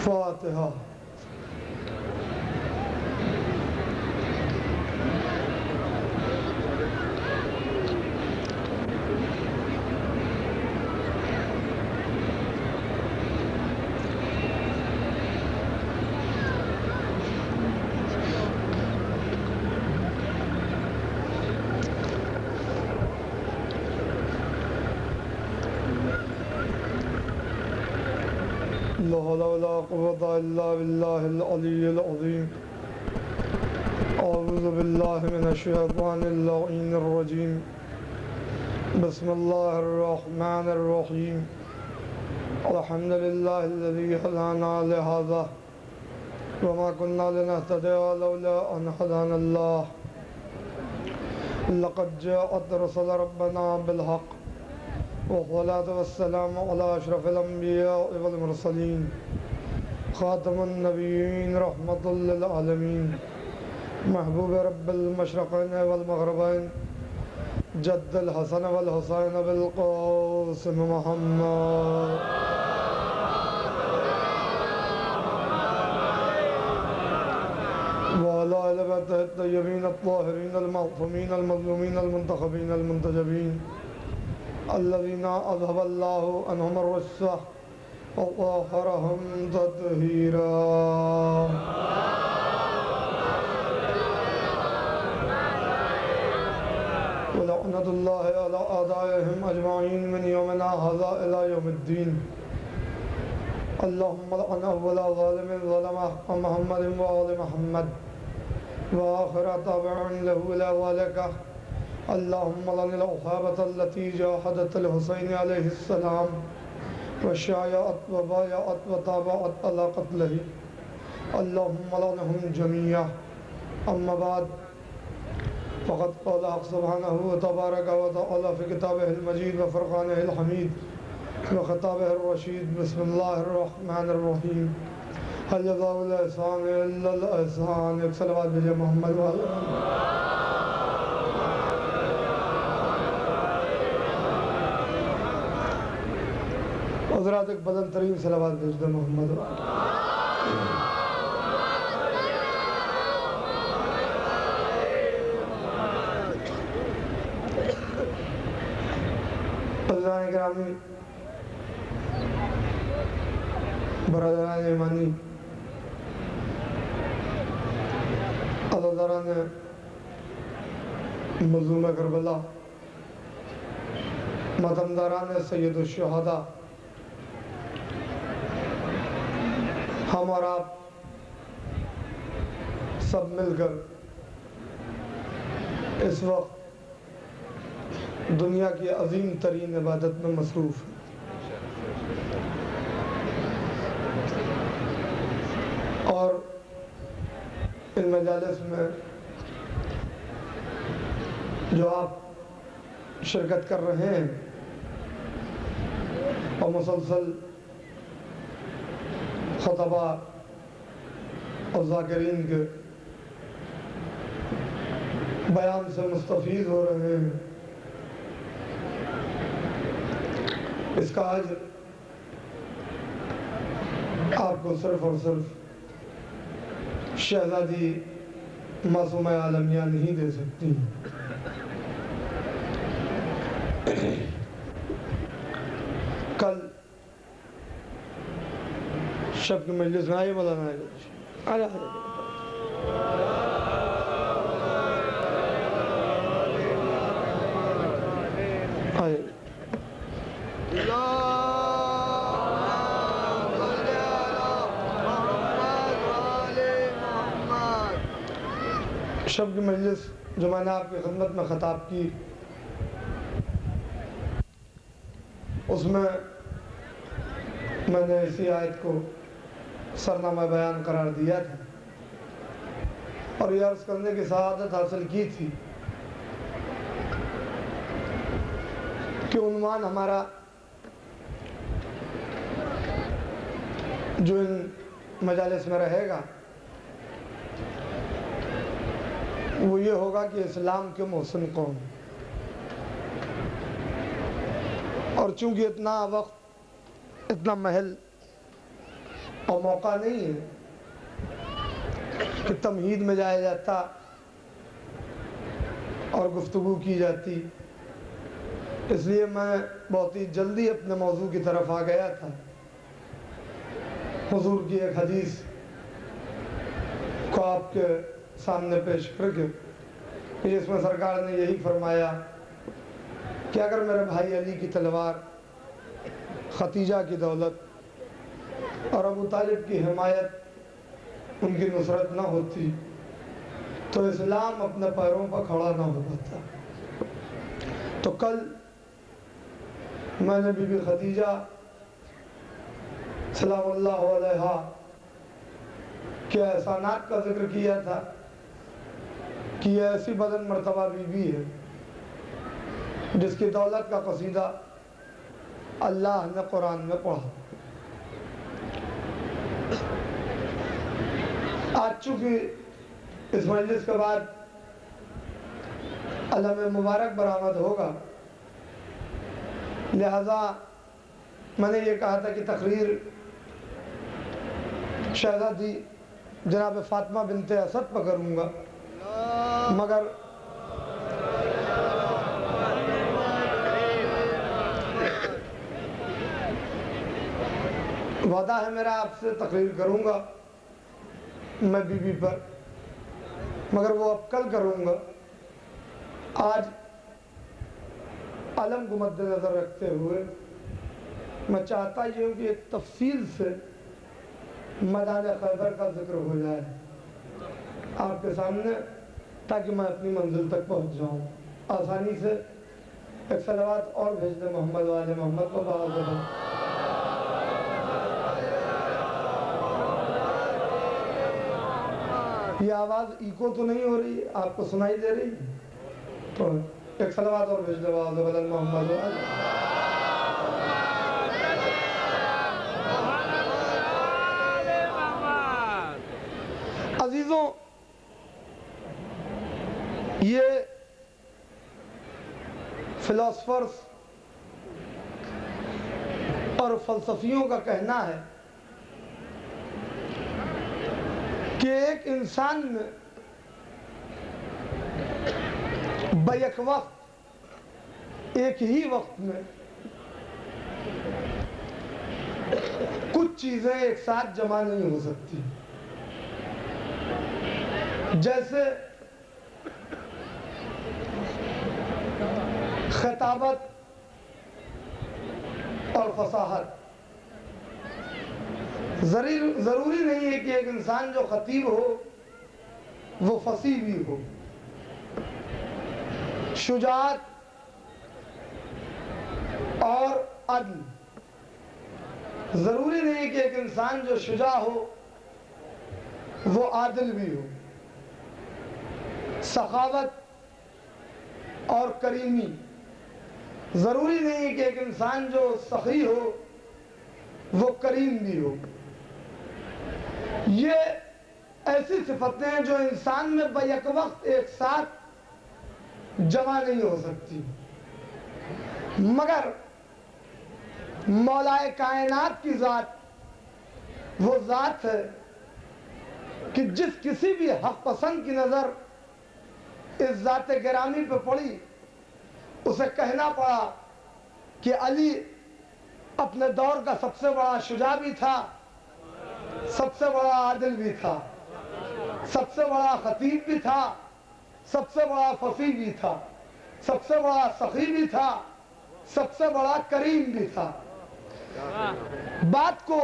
فاتحہ. لا حول ولا قوة إلا بالله العلي العظيم. أعوذ بالله من الشيطان اللعين الرجيم. بسم الله الرحمن الرحيم. الحمد لله الذي هدانا لهذا وما كنا لنهتدي لولا أن هدانا الله. لقد جاءت رسل ربنا بالحق والصلاة والسلام على أشرف الأنبياء والمرسلين خاتم النبيين رحمة للعالمين محبوب رب المشرقين والمغربين جد الحسن والحسين بالقاسم محمد وعلى آل بيته الطيبين الطاهرين المعصومين المظلومين المنتخبين المنتجبين الذين أذهب الله عنهم الرجس وطهرهم تطهيرا. ولعنة الله على أعدائهم أجمعين من يومنا هذا إلى يوم الدين. اللهم لعن أول ظالم ظلم حق محمد وآل محمد وآخر تابع له إلى ذلك. اللهم لعن العصابة التي جاهدت الحسين عليه السلام وشايعت وبايعت وتابعت على قتله. اللهم لعنهم جميعا. أما بعد فقد قال حق سبحانه وتبارك وتعالى في كتابه المجيد وفرقانه الحميد وخطابه الرشيد. بسم الله الرحمن الرحيم. هل جزاء الإحسان إلا الإحسان. ایک صلوات بھیجئے محمد وآلہ. حضرات ایک بلند ترین صلوات بھیج دے محمد وآلہ. حضران اکرامی، برادران ایمانی، عزیزان مظلوم کربلا، ماتمداران سید الشہداء، ہم اور آپ سب مل کر اس وقت دنیا کی عظیم ترین عبادت میں مصروف ہیں. اور ان مجالس میں جو آپ شرکت کر رہے ہیں اور مسلسل خطبہ اور ذاکرین کے بیان سے مستفید ہو رہے ہیں، اس کا اجر آپ کو صرف اور صرف شہزادی معصومہ عالمیہ نہیں دے سکتی. کل شب کی مجلس میں آئیے مولانا آئیے شب کی مجلس جو میں نے آپ کی خدمت میں خطاب کی، اس میں نے اسی آیت کو سرنامہ بیان قرار دیا تھا اور یہ عرض کرنے کی سعادت حاصل کی تھی کہ عنوان ہمارا جو ان مجالس میں رہے گا وہ یہ ہوگا کہ اسلام کے محسن قوم. اور چونکہ اتنا وقت، اتنا محل اور موقع نہیں ہے کہ تمہید میں جایا جاتا اور گفتگو کی جاتی، اس لیے میں بہت ہی جلدی اپنے موضوع کی طرف آ گیا تھا. حضور کی ایک حدیث کو آپ کے سامنے پیش کر کے جس میں سرکار نے یہی فرمایا کہ اگر میرے بھائی علی کی تلوار، ختیجہ کی دولت اور ابو طالب کی حمایت، ان کی نصرت نہ ہوتی تو اسلام اپنے پیروں پر کھڑا نہ ہو پاتا. تو کل میں نے بی بی ختیجہ سلام اللہ علیہا کے احسانات کا ذکر کیا تھا کہ یہ ایسی بلند مرتبہ بی بی ہے جس کی دولت کا قصیدہ اللہ نے قرآن میں پڑھا. آج چونکہ اس مجلس کے بعد علم مبارک برآمد ہوگا، لہذا میں نے یہ کہا تھا کہ تقریر شہزادی جناب فاطمہ بنت اسد پر کروں گا، مگر وعدہ ہے میرا آپ سے تقریر کروں گا میں بی بی پر، مگر وہ اب کل کروں گا. آج علم کو مد نظر رکھتے ہوئے میں چاہتا یہ ہوں کہ ایک تفصیل سے میدان خیبر کا ذکر ہو جائے آپ کے سامنے، تاکہ میں اپنی منزل تک پہنچ جاؤں. آسانی سے ایک صلوات اور بھیج دیں محمد والے محمد کو بہت زیادہ. یہ آواز ایکو تو نہیں ہو رہی، آپ کو سنائی دے رہی؟ تو ایک صلوات اور بھیج دیں بہت زیادہ محمد والے. عزیزوں، یہ فلاسفرز اور فلسفیوں کا کہنا ہے کہ ایک انسان میں بیک وقت، ایک ہی وقت میں کچھ چیزیں ایک ساتھ جمع نہیں ہو سکتی. جیسے خطابت اور فصاحت. ضروری نہیں ہے کہ ایک انسان جو خطیب ہو وہ فصیح بھی ہو. شجاعت اور عدل، ضروری نہیں ہے کہ ایک انسان جو شجاع ہو وہ عادل بھی ہو. سخاوت اور کریمی، ضروری نہیں ہے کہ ایک انسان جو سخی ہو وہ کریم بھی ہو. یہ ایسی صفتیں ہیں جو انسان میں بیک وقت ایک ساتھ جمع نہیں ہو سکتی. مگر مولا کائنات کی ذات وہ ذات ہے کہ جس کسی بھی حق پسند کی نظر اس ذات گرامی پہ پڑی، اسے کہنا پڑا کہ علی اپنے دور کا سب سے بڑا شجاع بھی تھا سب سے بڑا عادل بھی تھا، سب سے بڑا خطیب بھی تھا، سب سے بڑا فصیح بھی تھا، سب سے بڑا سخی بھی تھا، سب سے بڑا کریم بھی تھا۔ بات کو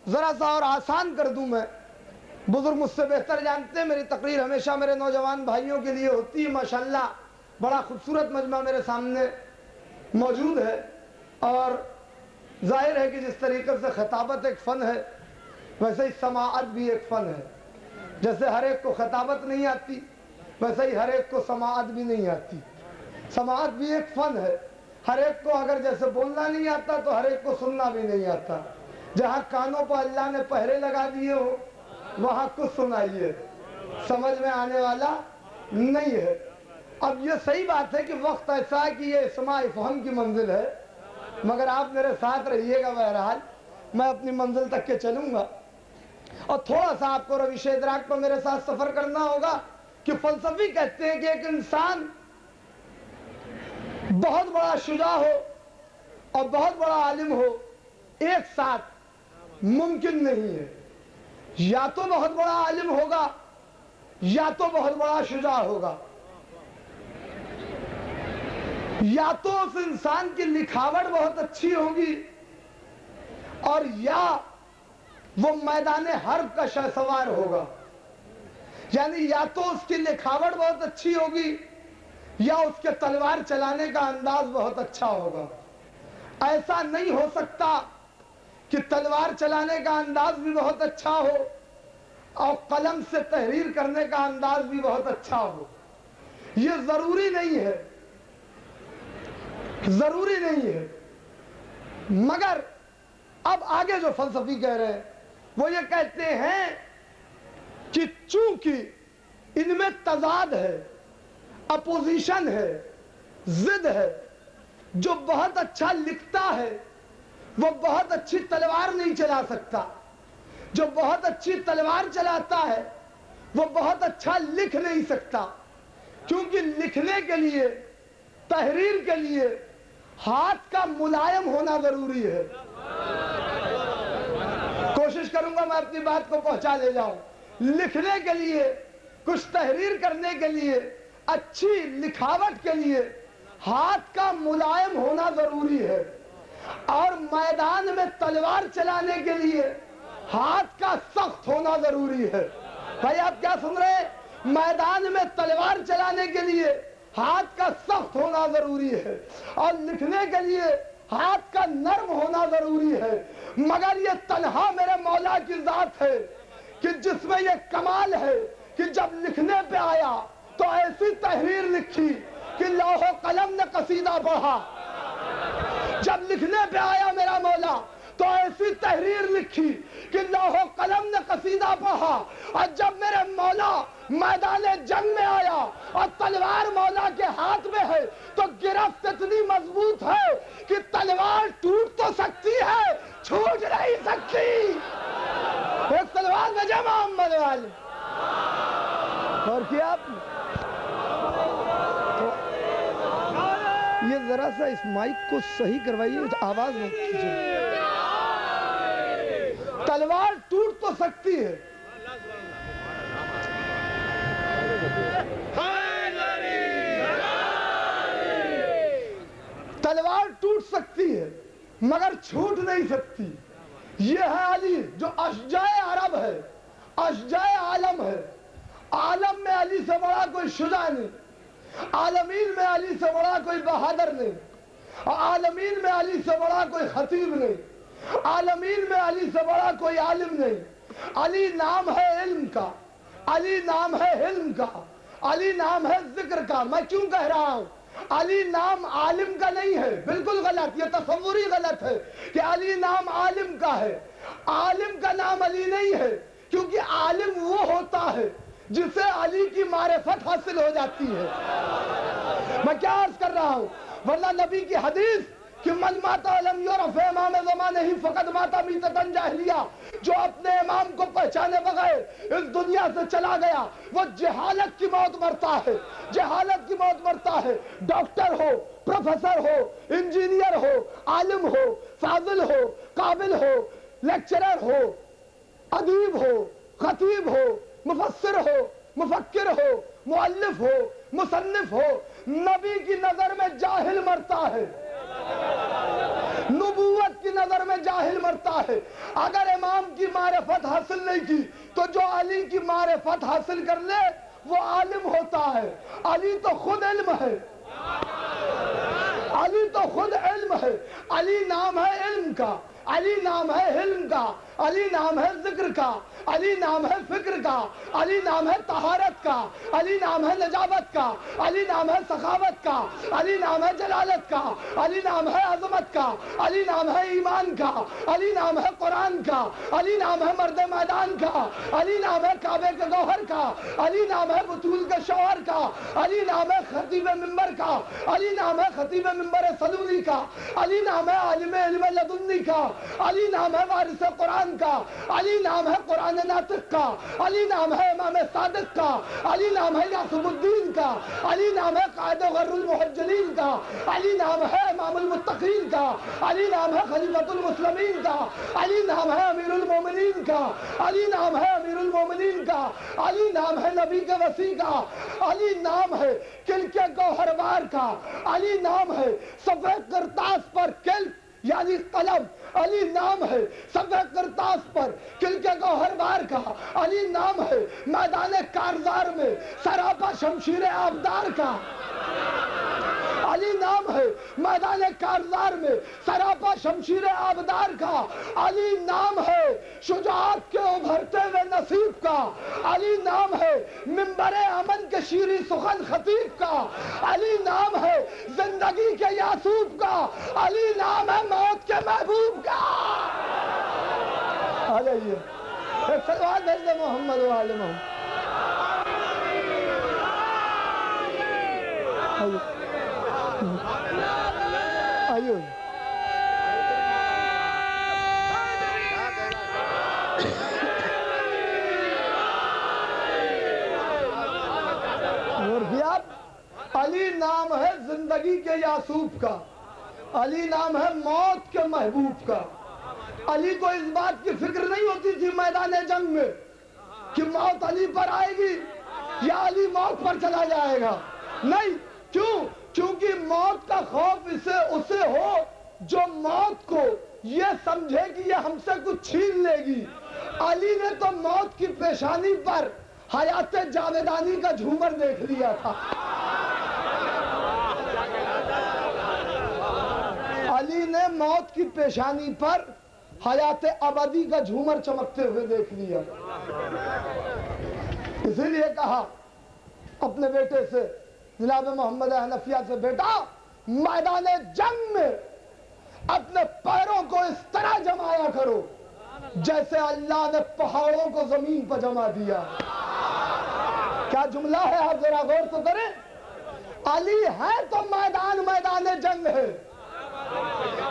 ذرا سا اور آسان کر دوں میں، بزرگ مجھ سے بہتر جانتے ہیں، میری تقریر ہمیشہ میرے نوجوان بھائیوں کے لیے ہوتی ہے۔ ماشاءاللہ بڑا خوبصورت مجمع میرے سامنے موجود ہے، اور ظاہر ہے کہ جس طریقے سے خطابت ایک فن ہے، ویسے ہی سماعت بھی ایک فن ہے۔ جیسے ہر ایک کو خطابت نہیں آتی، ویسے ہی ہر ایک کو سماعت بھی نہیں آتی۔ سماعت بھی ایک فن ہے، ہر ایک کو اگر جیسے بولنا نہیں آتا تو ہر ایک کو سننا بھی نہیں آتا۔ جہاں کانوں پر اللہ نے پہرے لگا دیے ہو وہاں کچھ سنائیے، سمجھ میں آنے والا نہیں ہے۔ اب یہ صحیح بات ہے کہ وقت ایسا ہے کہ یہ اسماع فہم کی منزل ہے، مگر آپ میرے ساتھ رہیے گا۔ بہرحال میں اپنی منزل تک کے چلوں گا، اور تھوڑا سا آپ کو روش ادراک پر میرے ساتھ سفر کرنا ہوگا کہ فلسفی کہتے ہیں کہ ایک انسان بہت بڑا شجاع ہو اور بہت بڑا عالم ہو ایک ساتھ ممکن نہیں ہے۔ یا تو بہت بڑا عالم ہوگا یا تو بہت بڑا شجاع ہوگا، یا تو اس انسان کی لکھاوٹ بہت اچھی ہوگی، اور یا وہ میدان حرب کا شہسوار ہوگا۔ یعنی یا تو اس کی لکھاوٹ بہت اچھی ہوگی یا اس کے تلوار چلانے کا انداز بہت اچھا ہوگا۔ ایسا نہیں ہو سکتا کہ تلوار چلانے کا انداز بھی بہت اچھا ہو اور قلم سے تحریر کرنے کا انداز بھی بہت اچھا ہو۔ یہ ضروری نہیں ہے، ضروری نہیں ہے۔ مگر اب آگے جو فلسفی کہہ رہے ہیں وہ یہ کہتے ہیں کہ چونکہ ان میں تضاد ہے، اپوزیشن ہے، ضد ہے، جو بہت اچھا لکھتا ہے وہ بہت اچھی تلوار نہیں چلا سکتا، جو بہت اچھی تلوار چلاتا ہے وہ بہت اچھا لکھ نہیں سکتا، کیونکہ لکھنے کے لیے، تحریر کے لیے ہاتھ کا ملائم ہونا ضروری ہے۔ کوشش کروں گا میں اپنی بات کو پہنچا لے جاؤں۔ لکھنے کے لیے، کچھ تحریر کرنے کے لیے، اچھی لکھاوٹ کے لیے ہاتھ کا ملائم ہونا ضروری ہے، اور میدان میں تلوار چلانے کے لیے ہاتھ کا سخت ہونا ضروری ہے۔ بھائی آپ کیا سن رہے ہیں؟ میدان میں تلوار چلانے کے لیے ہاتھ کا سخت ہونا ضروری ہے، اور لکھنے کے لیے ہاتھ کا نرم ہونا ضروری ہے۔ مگر یہ تنہا میرے مولا کی ذات ہے کہ جس میں یہ کمال ہے کہ جب لکھنے پہ آیا تو ایسی تحریر لکھی کہ لوح و قلم نے قصیدہ پڑھا۔ جب لکھنے پہ آیا میرا مولا تو ایسی تحریر لکھی کہ لوح و قلم نے قصیدہ پڑھا، اور جب میرے مولا میدان جنگ میں آیا اور تلوار مولا کے ہاتھ میں ہے تو گرفت اتنی مضبوط ہے کہ تلوار ٹوٹ تو سکتی ہے، چھوٹ نہیں سکتی۔ ایک تلوار بجے محمد والے اور کیا آپ یہ ذرا سا اس مائک کو صحیح کروائیے، آواز نہ کیجیے۔ تلوار ٹوٹ تو سکتی ہے، تلوار ٹوٹ سکتی ہے مگر چھوٹ نہیں سکتی۔ یہ ہے علی جو اشجاع عرب ہے، اشجاع عالم ہے۔ عالم میں علی سے بڑا کوئی شجاع نہیں، عالمین میں علی سے بڑا کوئی بہادر نہیں، عالمین میں علی سے بڑا کوئی خطیب نہیں، عالمین میں علی سے بڑا کوئی عالم نہیں۔ علی نام ہے علم کا، علی نام ہے حلم کا، علی نام ہے ذکر کا۔ میں کیوں کہہ رہا ہوں علی نام عالم کا نہیں ہے؟ بالکل غلط، یہ تصوری غلط ہے کہ علی نام عالم کا ہے۔ عالم کا نام علی نہیں ہے، کیونکہ عالم وہ ہوتا ہے جسے علی کی معرفت حاصل ہو جاتی ہے۔ میں کیا عرض کر رہا ہوں؟ ورنہ نبی کی حدیث کہ من ماتا لم یعرف امام زمانہ ہی فقد ماتا میتۃ جاہلیہ، جو اپنے امام کو پہچانے بغیر اس دنیا سے چلا گیا وہ جہالت کی موت مرتا ہے، جہالت کی موت مرتا ہے۔ ڈاکٹر ہو، پروفیسر ہو، انجینئر ہو، عالم ہو، فاضل ہو، قابل ہو، لیکچرر ہو، ادیب ہو، خطیب ہو، مفسر ہو، مفکر ہو، مؤلف ہو، مصنف ہو، نبی کی نظر میں جاہل مرتا ہے، نبوت کی نظر میں جاہل مرتا ہے۔ اگر امام کی معرفت حاصل نہیں کی تو جو علی کی معرفت حاصل کر لے وہ عالم ہوتا ہے۔ علی تو خود علم ہے، علی تو خود علم ہے۔ علی نام ہے علم کا، علی نام ہے حلم کا، علی نام ہے ذکر کا، علی نام ہے فکر کا، علی نام ہے طہارت کا، علی نام ہے نجابت کا، علی نام ہے سخاوت کا، علی نام ہے جلالت کا، علی نام ہے عظمت کا، علی نام ہے ایمان کا، علی نام ہے قرآن کا، علی نام ہے مرد میدان کا، علی نام ہے کعبے کے گوہر کا، علی نام ہے بطول کے شوہر کا، علی نام ہے خطیب منبر کا، علی نام ہے خطیب منبر صدوری کا، علی نام ہے عالم علم لدنی کا، علی نام ہے وارث قرآن کا، علی نام ہے قرآن ناطق کا، علی نام ہے امام صادق کا، علی نام ہے یاسب الدین کا، علی نام ہے قائد غر المحجلین کا، علی نام ہے امام المتقین کا، علی نام ہے خلیفۃ المسلمین کا، علی نام ہے امیر المومنین کا، علی نام ہے امیر المومنین کا، علی نام ہے نبی کے وسیع کا، علی نام ہے کل کے گوہروار کا، علی نام ہے سفید کرتاس پر کل یعنی قلم، علی نام ہے سفید کرتاس پر کل کے گوہروار کا، علی نام ہے میدان کارزار میں سراپا شمشیر آبدار کا، علی نام ہے میدان کارزار میں سراپا شمشیر آبدار کا، علی نام ہے شجاعت کے ابھرتے ہوئے نصیب کا، علی نام ہے منبر امن کے شیریں سخن خطیب کا، علی نام ہے زندگی کے یاسوب کا، علی نام ہے موت کے محبوب کا۔ آ جائیے ایک سلوات بھیج دے محمد و آل محمد۔ آئیے علی نام ہے زندگی کے یاسوب کا، علی نام ہے موت کے محبوب کا۔ علی کو اس بات کی فکر نہیں ہوتی تھی میدان جنگ میں کہ موت علی پر آئے گی یا علی موت پر چلا جائے گا، نہیں۔ کیوں؟ کیونکہ موت کا خوف اسے ہو جو موت کو یہ سمجھے کہ یہ ہم سے کچھ چھین لے گی۔ علی نے تو موت کی پیشانی پر حیات جاویدانی کا جھومر دیکھ لیا تھا۔ علی نے موت کی پیشانی پر حیات ابدی کا جھومر چمکتے ہوئے دیکھ لیا، اسی لیے کہا اپنے بیٹے سے جناب محمد حنفیہ سے، بیٹا میدان جنگ میں اپنے پیروں کو اس طرح جمایا کرو جیسے اللہ نے پہاڑوں کو زمین پر جما دیا۔ کیا جملہ ہے، آپ ذرا غور تو کریں۔ علی ہے تو میدان جنگ ہے۔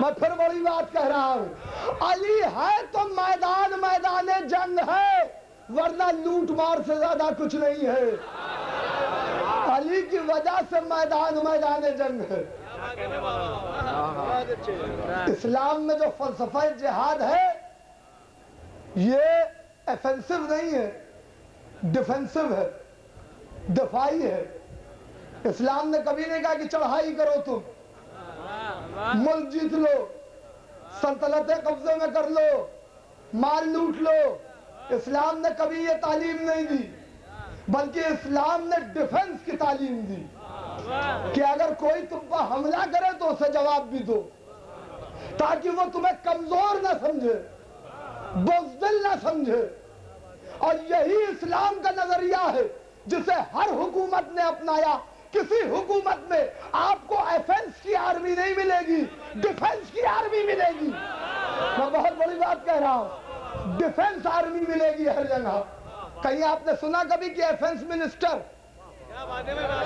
میں پھر بڑی بات کہہ رہا ہوں، علی ہے تو میدان جنگ ہے، ورنہ لوٹ مار سے زیادہ کچھ نہیں ہے۔ علی کی وجہ سے میدان جنگ ہے۔ اسلام میں جو فلسفہ جہاد ہے یہ ایفنسو نہیں ہے، ڈیفنسو ہے، دفاعی ہے۔ اسلام نے کبھی نہیں کہا کہ چڑھائی کرو، تم ملک جیت لو، سلطنتیں قبضے میں کر لو، مال لوٹ لو۔ اسلام نے کبھی یہ تعلیم نہیں دی، بلکہ اسلام نے ڈیفنس کی تعلیم دی کہ اگر کوئی تم پر حملہ کرے تو اسے جواب بھی دو، تاکہ وہ تمہیں کمزور نہ سمجھے، بزدل نہ سمجھے۔ اور یہی اسلام کا نظریہ ہے جسے ہر حکومت نے اپنایا۔ کسی حکومت میں آپ کو ایفنس کی آرمی نہیں ملے گی، ڈیفنس کی آرمی ملے گی۔ میں بہت بڑی بات کہہ رہا ہوں، ڈیفنس آرمی ملے گی ہر جگہ۔ کہیں آپ نے سنا کبھی کہ ایفنس منسٹر؟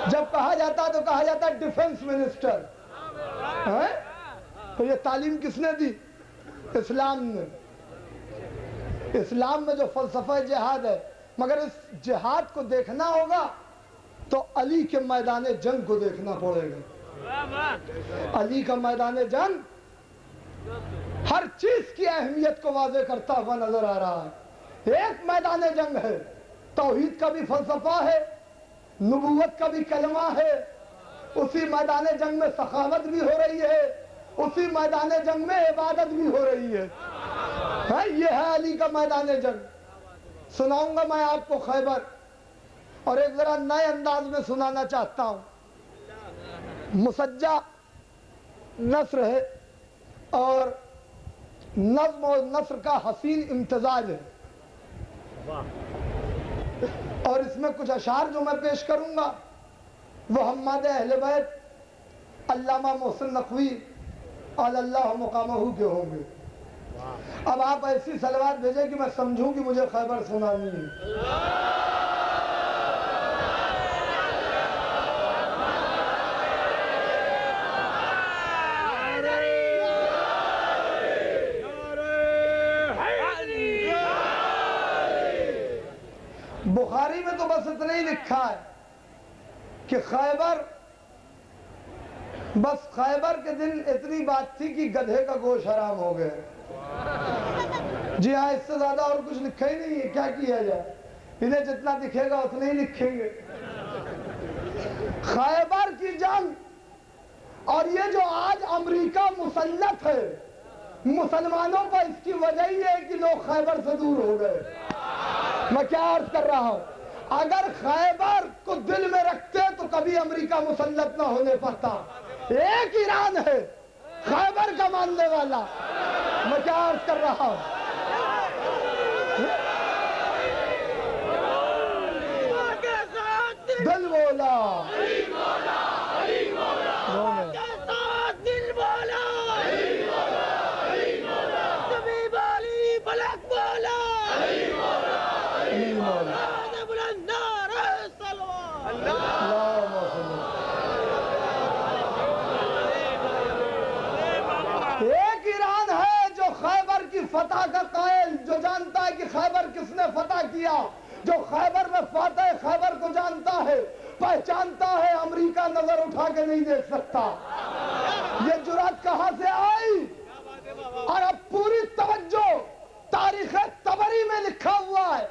جب کہا جاتا تو کہا جاتا ڈیفنس منسٹر۔ تو یہ تعلیم کس نے دی؟ اسلام نے۔ اسلام میں جو فلسفہ جہاد ہے، مگر اس جہاد کو دیکھنا ہوگا تو علی کے میدان جنگ کو دیکھنا پڑے گا۔ علی کا میدان جنگ ہر چیز کی اہمیت کو واضح کرتا ہوا نظر آ رہا ہے۔ ایک میدان جنگ ہے، توحید کا بھی فلسفہ ہے، نبوت کا بھی کلمہ ہے، اسی میدان جنگ میں سخاوت بھی ہو رہی ہے، اسی میدان جنگ میں عبادت بھی ہو رہی ہے۔ یہ ہے علی کا میدان جنگ۔ سناؤں گا میں آپ کو خیبر، اور ایک ذرا نئے انداز میں سنانا چاہتا ہوں۔ مسجع نثر ہے اور نظم و نثر کا حسین امتزاج ہے، اور اس میں کچھ اشعار جو میں پیش کروں گا وہ حماد اہل بیت علامہ محسن نقوی علی اللہ مقامہ کے ہوں گے۔ اب آپ ایسی صلوات بھیجیں کہ میں سمجھوں کہ مجھے خیبر سنانی ہے۔ بخاری میں تو بس اتنا ہی لکھا ہے کہ خیبر کے دن اتنی بات تھی کہ گدھے کا گوشت حرام ہو گیا۔ جی ہاں، اس سے زیادہ اور کچھ لکھا ہی نہیں ہے، کیا کیا جائے، انہیں جتنا دکھے گا اتنے ہی لکھیں گے۔ خیبر کی جنگ، اور یہ جو آج امریکہ مسلط ہے مسلمانوں پر، اس کی وجہ یہ ہے کہ لوگ خیبر سے دور ہو گئے۔ میں کیا عرض کر رہا ہوں، اگر خیبر کو دل میں رکھتے تو کبھی امریکہ مسلط نہ ہونے پاتا۔ ایک ایران ہے خیبر کا ماننے والا۔ میں کیا عرض کر رہا ہوں، دل بولا ایک ایران ہے جو خیبر کی فتح کا قائل، جو جانتا ہے کہ خیبر کس نے فتح کیا، جو خیبر میں فاتح خیبر کو جانتا ہے، پہچانتا ہے، امریکہ نظر اٹھا کے نہیں دیکھ سکتا۔ یہ جرات کہاں سے آئی؟ اور اب پوری توجہ، تاریخ طبری میں لکھا ہوا ہے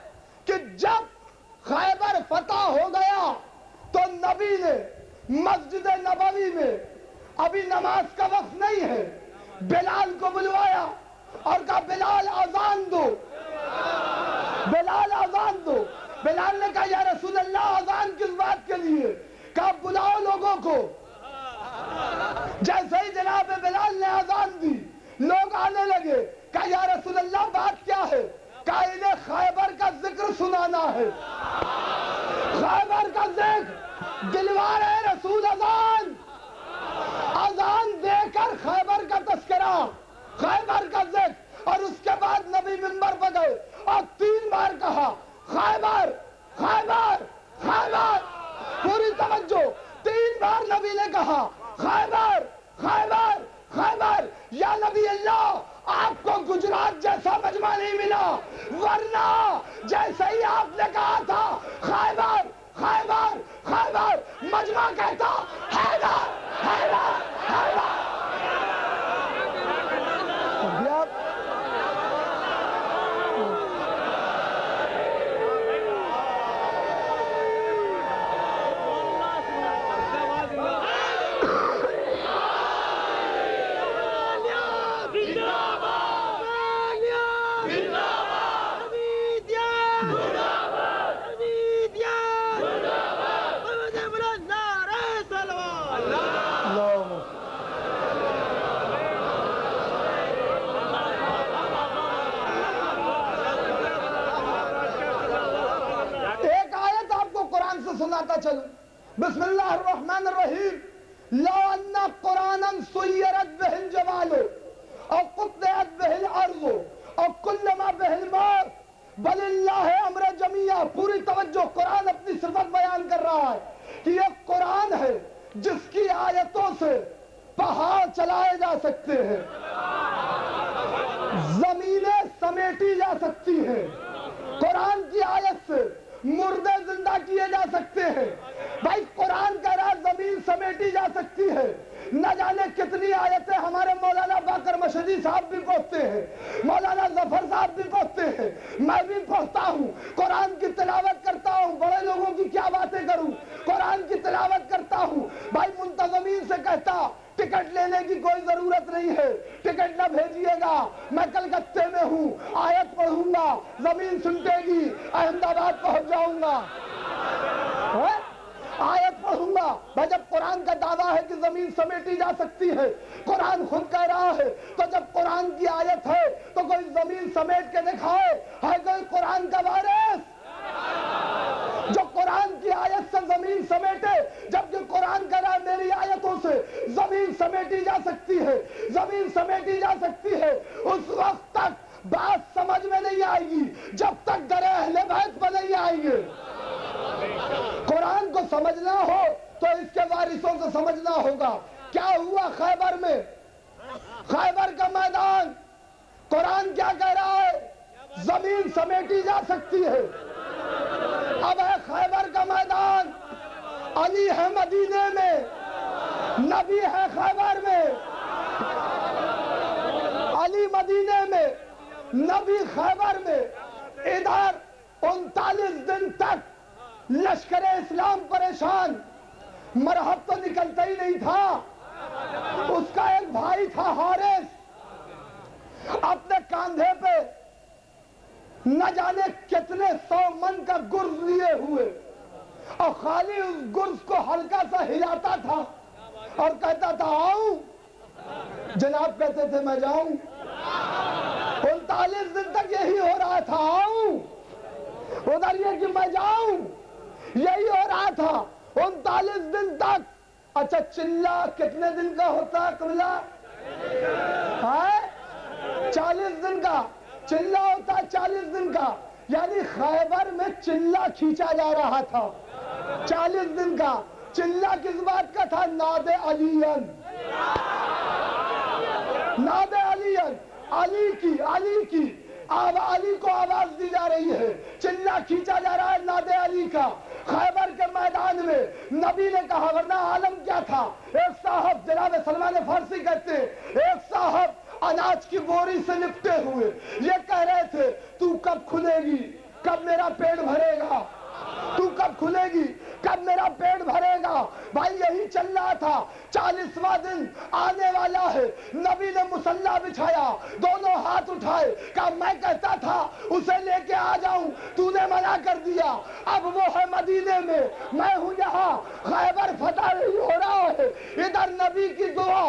کہ جب خیبر فتح ہو گیا تو نبی نے مسجد نبوی میں، ابھی نماز کا وقت نہیں ہے، بلال کو بلوایا اور کہا بلال اذان دو، بلال اذان دو۔ بلال نے کہا یا رسول اللہ اذان کس بات کے لیے؟ کہا بلاؤ لوگوں کو۔ جیسے ہی جناب بلال نے اذان دی، لوگ آنے لگے۔ کہا یا رسول اللہ بات کیا ہے؟ کہا انہیں خیبر کا ذکر سنانا ہے، خیبر کا ذکر دلوا رہے رسول۔ اذان دے کر خیبر کا تذکرہ، خیبر کا ذکر، اور اس کے بعد نبی منبر پر گئے اور 3 بار کہا خیبر خیبر خیبر، پوری توجہ، 3 بار نبی نے کہا خیبر خیبر خیبر۔ یا نبی اللہ، آپ کو گجرات جیسا مجمع نہیں ملا، ورنہ جیسے ہی آپ نے کہا تھا خیبر خیبر خیبر، مجمع کہتا حیدر حیدر حیدر۔ سناتا چلوں، بسم اللہ الرحمن الرحیم۔ لو ان قرآنا سیرت بہ الجبال او قطعت بہ الارض او کلما بہ الماء بل اللہ امر جمیع۔ پوری توجہ، قرآن اپنی صفت بیان کر رہا ہے کہ یہ قرآن ہے جس کی آیتوں سے پہاڑ چلائے جا سکتے ہیں، زمینیں سمیٹی جا سکتی ہیں، قرآن کی آیت سے مردے زندہ کیے جا سکتے ہیں۔ بھائی قرآن کا راز زمین سمیٹی جا سکتی ہے۔ نہ جانے کتنی آیتیں ہمارے مولانا باقر مشہدی صاحب بھی پڑھتے ہیں، مولانا ظفر صاحب بھی پڑھتے ہیں، میں بھی پڑھتا تلاوت کرتا ہوں، بڑے لوگوں کی کیا باتیں کروں، قرآن کی تلاوت کرتا ہوں، بھائی منتظمین سے کہتا ٹکٹ لینے کی کوئی ضرورت نہیں ہے، ٹکٹ نہ بھیجیے گا، میں کلکتے میں ہوں، آیت پڑھوں گا، زمین سنٹے گی، احمد آباد پہنچ جاؤں گا، آیت پڑھوں گا۔ بھائی جب قرآن کا دعویٰ ہے کہ زمین سمیٹی جا سکتی ہے، قرآن خود کہہ رہا ہے، تو جب قرآن کی آیت ہے تو کوئی زمین سمیٹ کے دکھائے، ہے کوئی قرآن کا وارث جو قرآن کی آیت سے زمین سمیٹے، جبکہ قرآن کہہ رہا ہے میری آیتوں سے زمین سمیٹی جا سکتی ہے، زمین سمیٹی جا سکتی ہے۔ اس وقت تک بات سمجھ میں نہیں آئے گی جب تک در اہل بیت پر نہیں آئیں گے۔ قرآن کو سمجھنا ہو تو اس کے وارثوں سے سمجھنا ہوگا۔ کیا ہوا خیبر میں؟ خیبر کا میدان، قرآن کیا کہہ رہا ہے؟ زمین سمیٹی جا سکتی ہے۔ اب ہے خیبر کا میدان، علی ہے مدینے میں، نبی ہے خیبر میں، علی مدینے میں، نبی خیبر میں۔ ادھر 39 دن تک لشکر اسلام پریشان، مرحب تو نکلتا ہی نہیں تھا۔ اس کا ایک بھائی تھا حارث، اپنے کاندھے پہ نہ جانے کتنے 100 من کا گرز لیے ہوئے، اور خالی اس گرز کو ہلکا سا ہلاتا تھا اور کہتا تھا آؤں، جناب کہتے تھے میں جاؤں۔ 39 دن تک یہی ہو رہا تھا، آؤں، ادھر یہ کہ میں جاؤں، یہی ہو رہا تھا 39 دن تک۔ اچھا چلہ کتنے دن کا ہوتا ہے قبلہ؟ 40 دن کا چلہ ہوتا ہے، 40 دن کا، یعنی خیبر میں چلہ کھینچا جا رہا تھا 40 دن کا۔ چلہ کس بات کا تھا؟ ناد علین، ناد علین، علی کی علی کو آواز دی جا رہی ہے، چلہ کھینچا جا رہا ہے ناد علی کا۔ خیبر کے میدان میں نبی نے کہا، ورنہ عالم کیا تھا؟ ایک صاحب جناب سلمان فارسی کہتے ہیں، ایک صاحب اناج کی بوری سے لپٹے ہوئے یہ کہہ رہے تھے تو کب کھلے گی، کب میرا پیٹ بھرے گا، تو کب کھلے گی، کب میرا پیٹ بھرے گا۔ بھائی یہی چل رہا تھا، 40واں دن آنے والا ہے۔ نبی نے مصلی بچھایا، دونوں ہاتھ اٹھائے، کہا میں کہتا تھا اسے لے کے آ جاؤں، تو نے منع کر دیا، اب وہ ہے مدینے میں ہوں یہاں، خیبر فتح نہیں ہو رہا ہے۔ ادھر نبی کی دعا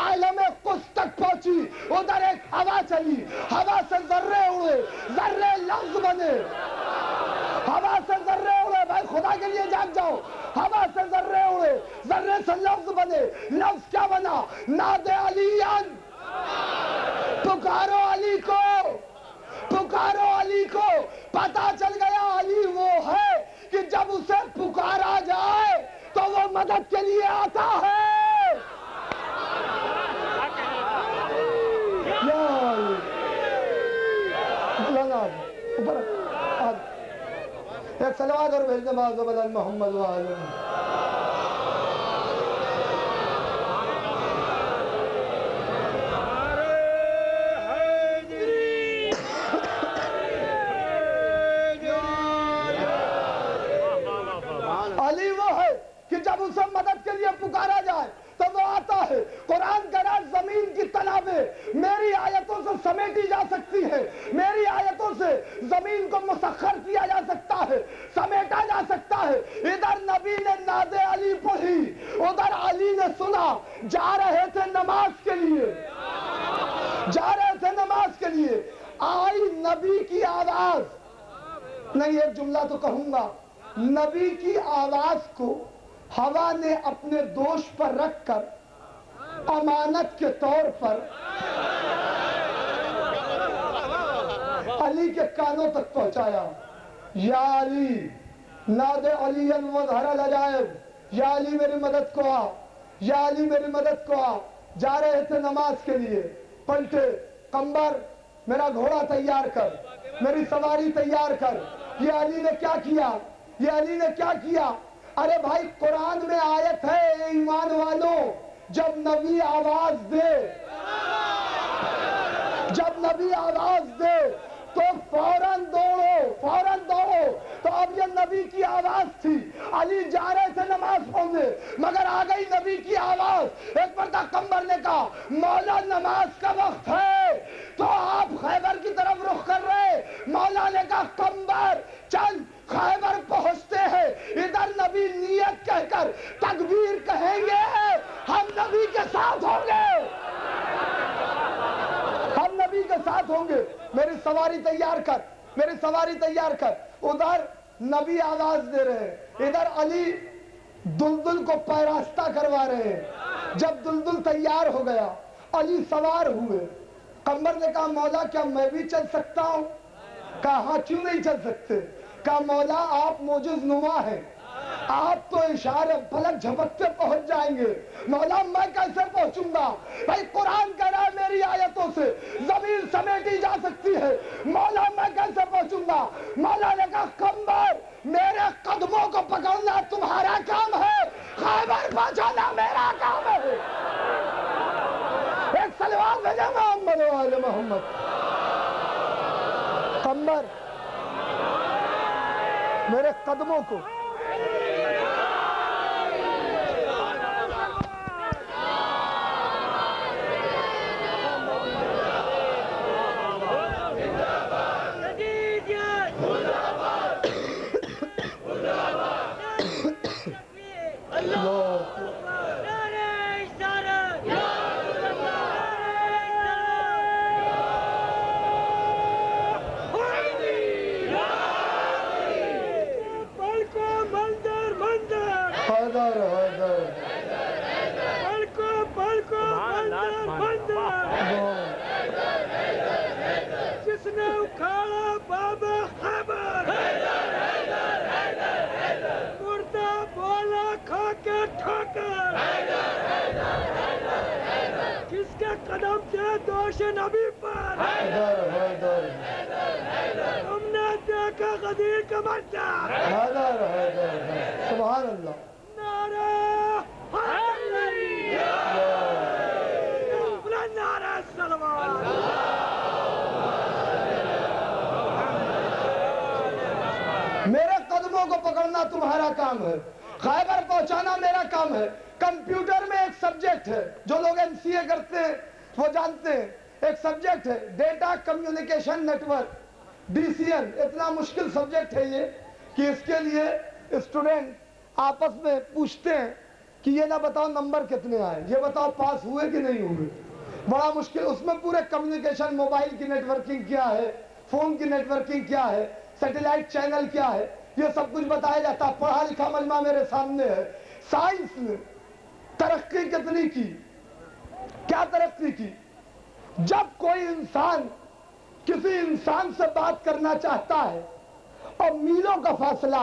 عالم قدس تک پہنچی، ادھر ایک ہوا چلی، ہوا سے ذرے اڑے، ذرے لفظ بنے، ہوا سے ذرے اڑے، بھائی خدا کے لیے جاگ جاؤ، ہوا سے ذرے اڑے، ذرے سے لفظ بنے، لفظ کیا بنا؟ ناد علین، پکارو علی کو، پکارو علی کو۔ پتا چل گیا علی وہ ہے کہ جب اسے پکارا جائے تو وہ مدد کے لیے آتا ہے۔ ایک صلوات اور بھیج دے معظم محمد وآلہ۔ علی وہ ہے کہ جب اسے مدد کے لیے پکارا جائے تو وہ آتا ہے۔ قرآن کا راز زمین کی تنابیں میری آیتوں سے سمیٹی جا سکتی ہے، میری آیتوں سے زمین کو مسخر کیا جا سکتا ہے، سمیٹا جا سکتا ہے۔ ادھر نبی نے ناد علی پڑھی، ادھر علی نے سنا، جا رہے تھے نماز کے لیے، جا رہے تھے نماز کے لیے، آئی نبی کی آواز، نہیں ایک جملہ تو کہوں گا، نبی کی آواز کو ہوا نے اپنے دوش پر رکھ کر امانت کے طور پر علی کے کانوں تک پہنچایا۔ یا علی ناد علی وظہر العجائب، یا علی میری مدد کو آ، یا علی میری مدد کو آ۔ جا رہے تھے نماز کے لیے، پلٹے، قمبر میرا گھوڑا تیار کر، میری سواری تیار کر۔ یہ علی نے کیا کیا؟ یہ علی نے کیا کیا؟ ارے بھائی قرآن میں آیت ہے ایمان والوں، جب نبی آواز دے، جب نبی آواز دے تو فوراً دوڑو. تو اب یہ نبی کی آواز تھی. علی جا رہے تھے نماز پڑھنے مگر آ گئی نبی کی آواز. ایک مرتبہ قمبر نے کہا مولا نماز کا وقت ہے تو آپ خیبر کی طرف رخ کر رہے. مولا نے کہا قمبر چل خیبر پہنچتے ہیں. ادھر نبی نیت کہہ کر تکبیر کہیں گے ہم نبی کے ساتھ ہوں گے. ہم نبی کے ساتھ ہوں گے. میری سواری تیار کر. ادھر نبی آواز دے رہے ہیں, ادھر علی دلدل کو پیراستہ کروا رہے ہیں. جب دلدل تیار ہو گیا علی سوار ہوئے. قمر نے کہا مولا کیا میں بھی چل سکتا ہوں؟ کہا ہاں کیوں نہیں چل سکتے. کہا مولا آپ معجز نما ہیں, آپ تو اشارے پلک جھپکتے پہنچ جائیں گے. مولا میں کیسے پہنچوں گا؟ بھائی قرآن کہہ رہا ہے میری آیتوں سے زمین سمیٹی جا سکتی ہے. مولا میں کیسے پہنچوں گا؟ مولا نے کہا قمر میرے قدموں کو پکڑنا تمہارا کام ہے, خیبر پہنچانا میرا کام ہے. ایک صلوات بھیجے محمد و آل محمد. قمر میرے قدموں کو قدم تھے دوش نبی پر, ہم نے دیکھا غدیر کا منظر. سبحان اللہ. نعرہ حیدری, نعرہ صلوات. میرے قدموں کو پکڑنا تمہارا کام ہے, خیبر پہنچانا میرا کام ہے. کمپیوٹر میں ایک سبجیکٹ ہے, جو لوگ MCA کرتے ہیں وہ جانتے ہیں, ایک سبجیکٹ ہے ڈیٹا کمیونیکیشن نیٹورک, DCN. اتنا مشکل سبجیکٹ ہے یہ کہ اس کے لیے اسٹوڈنٹ آپس میں پوچھتے ہیں کہ یہ نہ بتاؤ نمبر کتنے آئے, یہ بتاؤ پاس ہوئے کہ نہیں ہوئے. بڑا مشکل. اس میں پورے کمیونیکیشن, موبائل کی نیٹورکنگ کیا ہے, فون کی نیٹورکنگ کیا ہے, سیٹلائٹ چینل کیا ہے, یہ سب کچھ بتایا جاتا. پڑھا لکھا مجمع میرے سامنے ہے. سائنس نے ترقی کتنی کی, کیا ترقی کی. جب کوئی انسان کسی انسان سے بات کرنا چاہتا ہے اور میلوں کا فاصلہ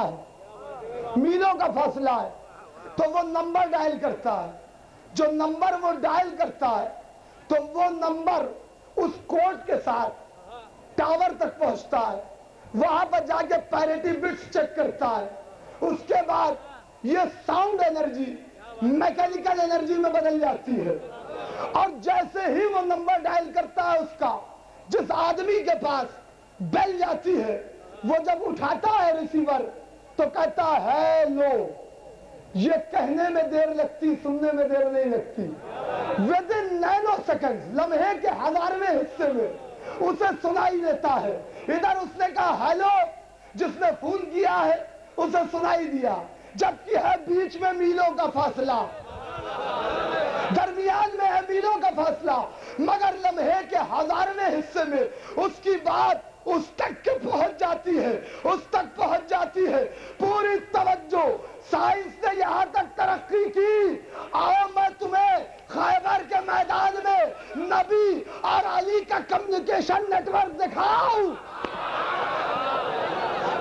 ہے تو وہ نمبر ڈائل کرتا ہے. جو نمبر وہ ڈائل کرتا ہے تو وہ نمبر اس کوڈ کے ساتھ ٹاور تک پہنچتا ہے, وہاں پر جا کے پیریٹی بٹس چیک کرتا ہے. اس کے بعد یہ ساؤنڈ انرجی میکینیکل انرجی میں بدل جاتی ہے, اور جیسے ہی وہ نمبر ڈائل کرتا ہے اس کا, جس آدمی کے پاس بیل جاتی ہے, وہ جب اٹھاتا ہے ریسیور تو کہتا ہے ہیلو. یہ کہنے میں دیر لگتی, سننے میں دیر نہیں لگتی. ودن نینو سیکنڈ, لمحے کے 1000ویں حصے میں اسے سنائی دیتا ہے. ادھر اس نے کہا ہیلو, جس نے فون کیا ہے اسے سنائی دیا, جبکہ ہے بیچ میں میلوں کا فاصلہ, درمیان میں ہے میلوں کا فاصلہ, مگر لمحے کے 1000ویں حصے میں اس کی بات اس تک پہنچ جاتی ہے. پوری توجہ. سائنس نے یہاں تک ترقی کی. آؤ میں تمہیں خیبر کے میدان میں نبی اور علی کا کمیونیکیشن نیٹورک دکھاؤں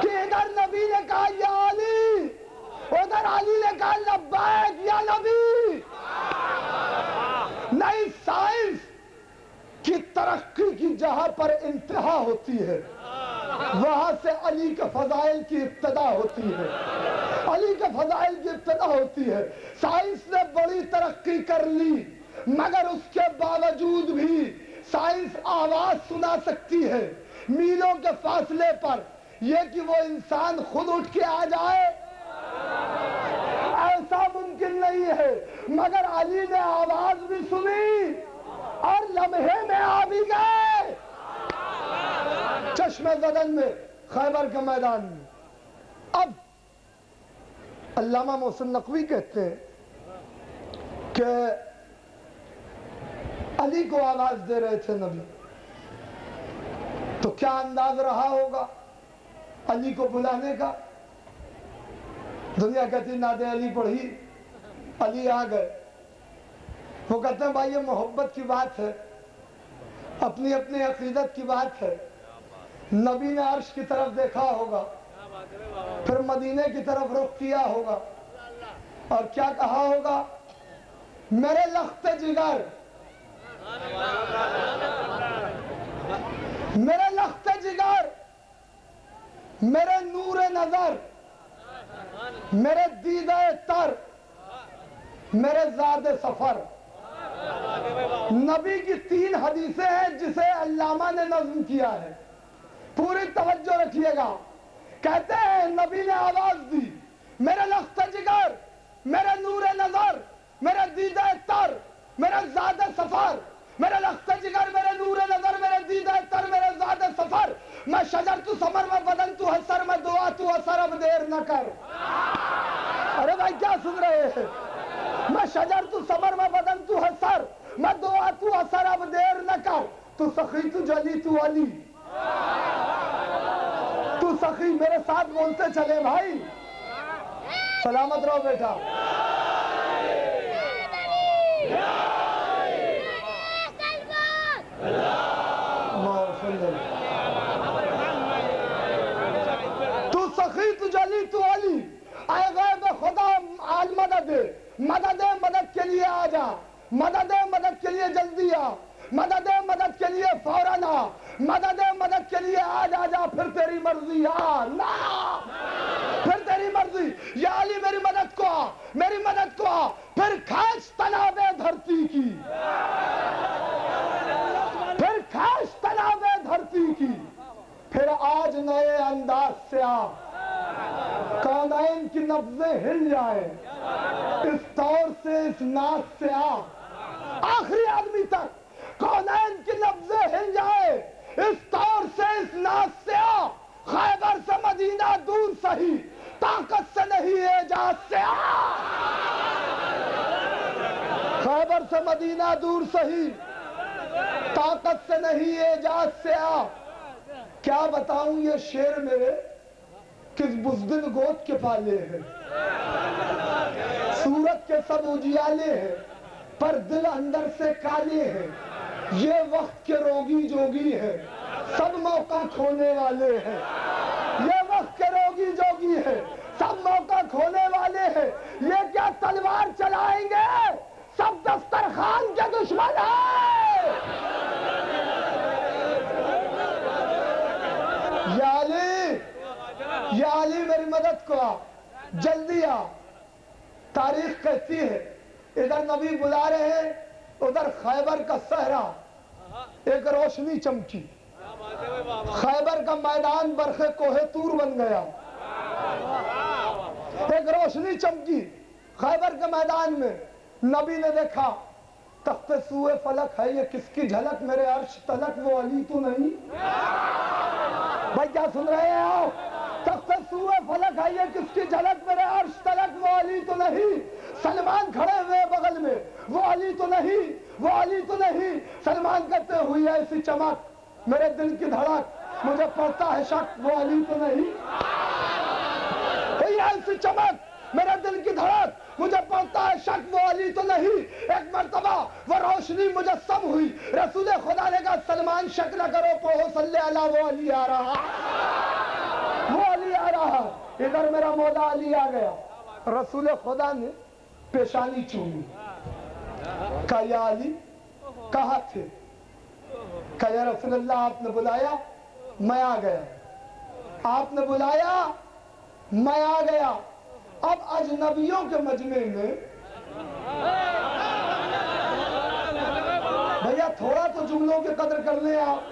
کہ ادھر نبی نے کہا یا علی, ادھر علی نے کہا لبیک یا نبی. نئی سائنس کی ترقی کی جہاں پر انتہا ہوتی ہے وہاں سے علی کے فضائل کی ابتدا ہوتی ہے. سائنس نے بڑی ترقی کر لی, مگر اس کے باوجود بھی سائنس آواز سنا سکتی ہے میلوں کے فاصلے پر، یہ کہ وہ انسان خود اٹھ کے آ جائے ایسا ممکن نہیں ہے، مگر علی نے آواز بھی سنی اور لمحے میں آ بھی گئے چشم زدن میں، خیبر کے میدان میں۔ اب علامہ محسن نقوی کہتے ہیں کہ علی کو آواز دے رہے تھے نبی، تو کیا انداز رہا ہوگا علی کو بلانے کا؟ دنیا کہتی نعت علی پڑھی، علی آ گئے۔ وہ کہتے ہیں بھائی یہ محبت کی بات ہے، اپنی اپنی عقیدت کی بات ہے۔ نبی نے عرش کی طرف دیکھا ہوگا، پھر مدینے کی طرف رخ کیا ہوگا، اور کیا کہا ہوگا؟ میرے لخت جگر، میرے لخت جگر، میرے نور نظر، میرے دیدہ تر، میرے زاد سفر۔ نبی کی 3 حدیثیں ہیں جسے علامہ نے نظم کیا ہے، پوری توجہ رکھیے گا۔ کہتے ہیں نبی نے آواز دی، میرے لخت جگر، میرے نور نظر، میرے دیدہ تر، میرے زاد سفر، میرے لخت جگر، میرے نور نظر، میرے دیدہ تر، میرے زاد سفر، میں شجر تو سمر، میں بدن تو حسر، میں دعا تو اثر، اب دیر نہ کر۔ ارے بھائی کیا سن رہے ہیں؟ میں شجر تو سمر، میں بدن تو حسر، میں دعا تو اثر، اب دیر نہ کر۔ تو سخی تو جلی تو علی، تو سخی، میرے ساتھ بولتے چلے بھائی، سلامت رہو بیٹا۔ تو سخی تو جلی تو علی، اے غیب خدا آج مدد دے، مدد دے، مدد کے لیے آ جا، مدد دے، مدد کے لیے جلدی آ، مدد دے، مدد کے لیے فوراً آ، مدد دے، مدد کے لیے آج آ جا، پھر تیری مرضی آ نا، پھر تیری مرضی۔ یا علی میری مدد کو آ، میری مدد کو آ، پھر کھینچ تناب دھرتی کی، پھر کھینچ تناب دھرتی کی، پھر آج نئے انداز سے آ، کونین کی نبضیں ہل جائیں، اس طور سے اس ناز سے آ، آخری آدمی تک کونین کی نبضیں ہل جائے، اس طور سے اس ناز سے آ، خیبر سے مدینہ دور سہی، طاقت سے نہیں اعجاز سے آ، خیبر سے مدینہ دور سہی، طاقت سے نہیں اعجاز سے آ۔ کیا بتاؤں یہ شعر میرے کس بزدل گوت کے پالے ہیں، صورت کے سب اجیالے ہیں پر دل اندر سے کالے ہیں، یہ وقت کے روگی جوگی ہے، سب موقع کھونے والے ہیں، یہ وقت کے روگی جوگی ہے، سب موقع کھونے والے ہیں، یہ کیا تلوار چلائیں گے، سب دسترخوان کے دشمن ہیں۔ یا علی میری مدد کو آ، جلدی آ۔ تاریخ کہتی ہے ادھر نبی بلا رہے ہیں، ادھر خیبر کا صحرا ایک روشنی چمکی، خیبر کا میدان برخ کوہ طور بن گیا، ایک روشنی چمکی خیبر کے میدان میں۔ نبی نے دیکھا تخت سوئے فلک ہے یہ کس کی جھلک، میرے عرش تلک وہ علی تو نہیں؟ بھائی کیا سن رہے ہیں آپ؟ تخت سوئے فلک ہے یہ کس کی جھلک، میرے عرش تلک وہ علی تو نہیں؟ سلمان کھڑے ہوئے بغل میں، وہ علی تو نہیں، وہ علی تو نہیں۔ سلمان کہتے ہوئی ایسی چمک میرے دل کی دھڑک، مجھے پڑتا ہے شک وہ علی تو نہیں؟ ہوئی ایسی چمک میرے دل کی دھڑک، مجھے پڑتا ہے شک وہ علی تو نہیں۔ ایک مرتبہ وہ روشنی مجسم ہوئی، رسول خدا نے کہا سلمان شک نہ کرو، پڑھو صلی اللہ، وہ علی آ رہا، وہ علی آ رہا۔ ادھر میرا مولا علی آ گیا، رسول خدا نے پیشانی چومی، کہا یا علی کہاں تھے؟ کہا یا رسول اللہ آپ نے بلایا میں آ گیا، آپ نے بلایا میں آ گیا۔ اب اجنبیوں کے مجمع میں بھیا تھوڑا تو جملوں کی قدر کر لیں آپ،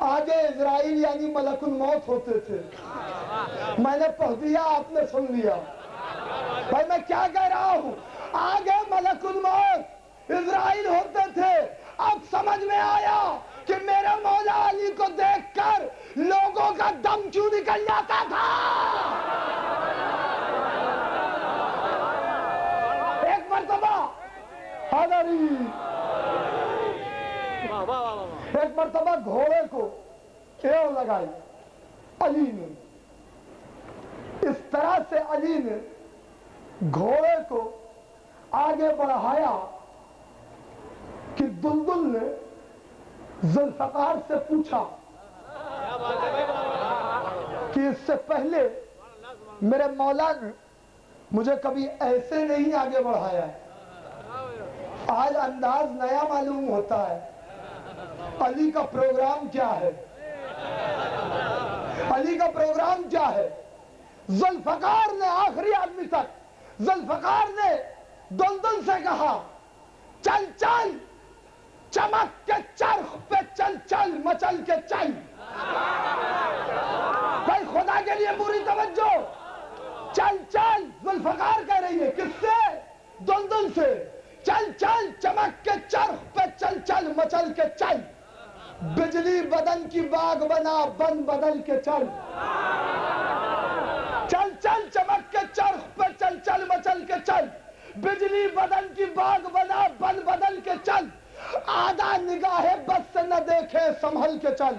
آگے اسرائیل یعنی ملک الموت ہوتے تھے. میں نے پڑھ دیا, آپ نے سن لیا. بھائی میں کیا کہہ رہا ہوں, آگے ملک الموت اسرائیل ہوتے تھے. اب سمجھ میں آیا کہ میرے مولا علی کو دیکھ کر لوگوں کا دم کیوں نکل جاتا تھا. ایک مرتبہ حاضرین, ایک مرتبہ گھوڑے کو کیوں لگائی علی نے. اس طرح سے علی نے گھوڑے کو آگے بڑھایا کہ دلدل نے ذوالفقار سے پوچھا کہ اس سے پہلے میرے مولا نے مجھے کبھی ایسے نہیں آگے بڑھایا ہے, آج انداز نیا معلوم ہوتا ہے. علی کا پروگرام کیا ہے, علی کا پروگرام کیا ہے. ذوالفقار نے آخری آدمی تک, ذوالفقار نے دلدل سے کہا چل چل, چمک کے چرخ پہ چل چل, مچل کے چل. بھائی خدا کے لیے پوری توجہ, چل چل ذوالفقار کہہ رہی ہے, کس سے؟ دلدل سے. چل چل, چمک کے چرخ پہ چل چل, مچل کے چل. بجلی بدن کی باغ بنا, بن بدل کے چل. چل چل, چمک کے چرخ پہ چل چل, مچل کے چل. بجلی بدن کی باغ بنا, بن بدل کے چل. آدھا نگاہ بس سے نہ دیکھے, سنبھل کے چل.